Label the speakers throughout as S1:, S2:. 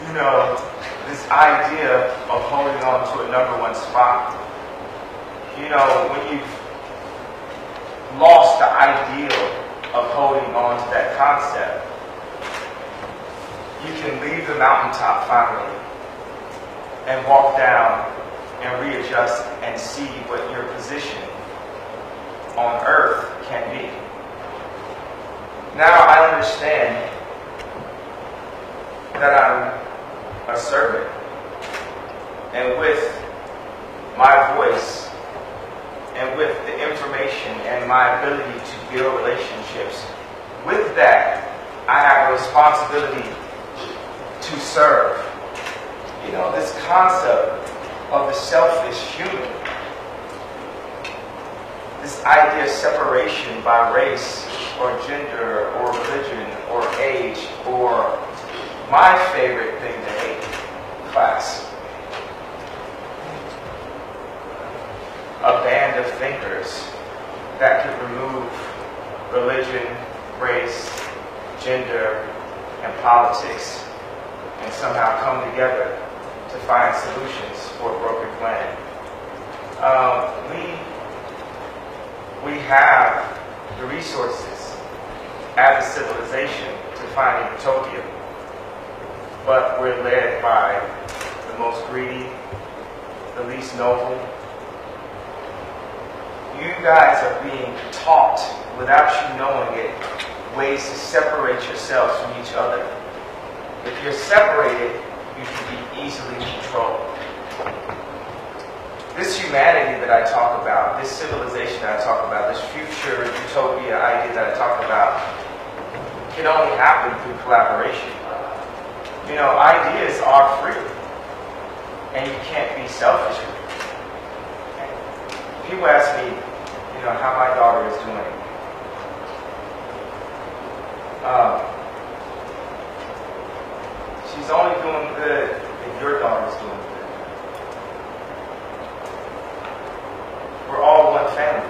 S1: you know, this idea of holding on to a number one spot. You know, when you've lost the ideal of holding on to that concept, you can leave the mountaintop finally and walk down and readjust and see what your position on earth can be. Now I understand that I'm a servant, and with my voice and with the information and my ability to build relationships, with that I have a responsibility to serve. You know, this concept of the selfish human, this idea of separation by race or gender or religion or age, or my favorite thing to hate, class. A band of thinkers that could remove religion, race, gender, and politics and somehow come together to find solutions for a broken planet. We have the resources as a civilization to find a utopia, but we're led by the most greedy, the least noble. You guys are being taught, without you knowing it, ways to separate yourselves from each other. If you're separated, you can be easily controlled. This humanity that I talk about, this civilization that I talk about, this future utopia idea that I talk about, can only happen through collaboration. You know, ideas are free, and you can't be selfish with it. People ask me, you know, how my daughter is doing. She's only doing good if your daughter's doing good. We're all one family.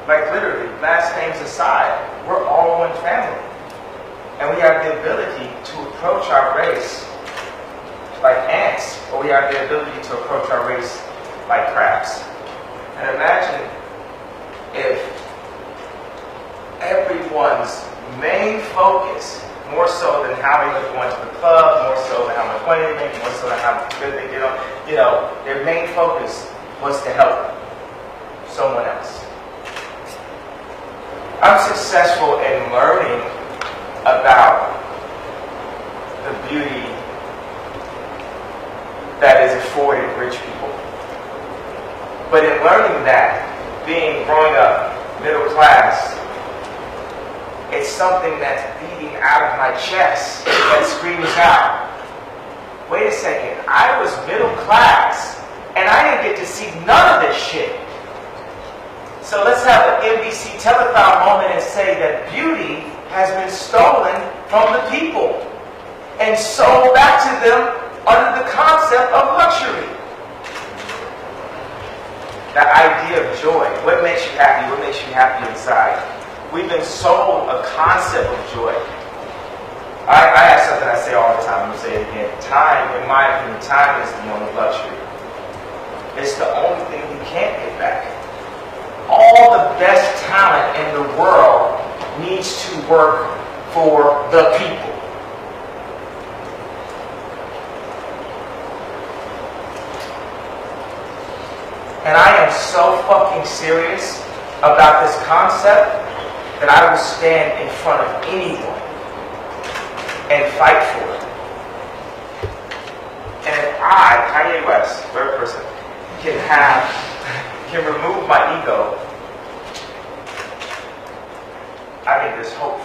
S1: Like literally, last names aside, we're all one family. And we have the ability to approach our race like ants, or we have the ability to approach our race like crabs. And imagine if everyone's main focus, more so than how they look going to the club, more so than how much money they make, more so than how good they get on, you know, their main focus was to help someone else. I'm successful in learning about the beauty that is afforded rich people. But in learning that, growing up middle class, it's something that's beating out of my chest that screams out, wait a second, I was middle class and I didn't get to see none of this shit. So let's have an NBC telethon moment and say that beauty has been stolen from the people and sold back to them under the concept of luxury. The idea of joy. What makes you happy? What makes you happy inside? We've been sold a concept of joy. I have something I say all the time. I'm going to say it again. Time, in my opinion, time is the only luxury. It's the only thing you can't get back. All the best talent in the world needs to work for the people. And I am so fucking serious about this concept that I will stand in front of anyone and fight for it. And if I, Kanye West, third person, can remove my ego, I think there's hope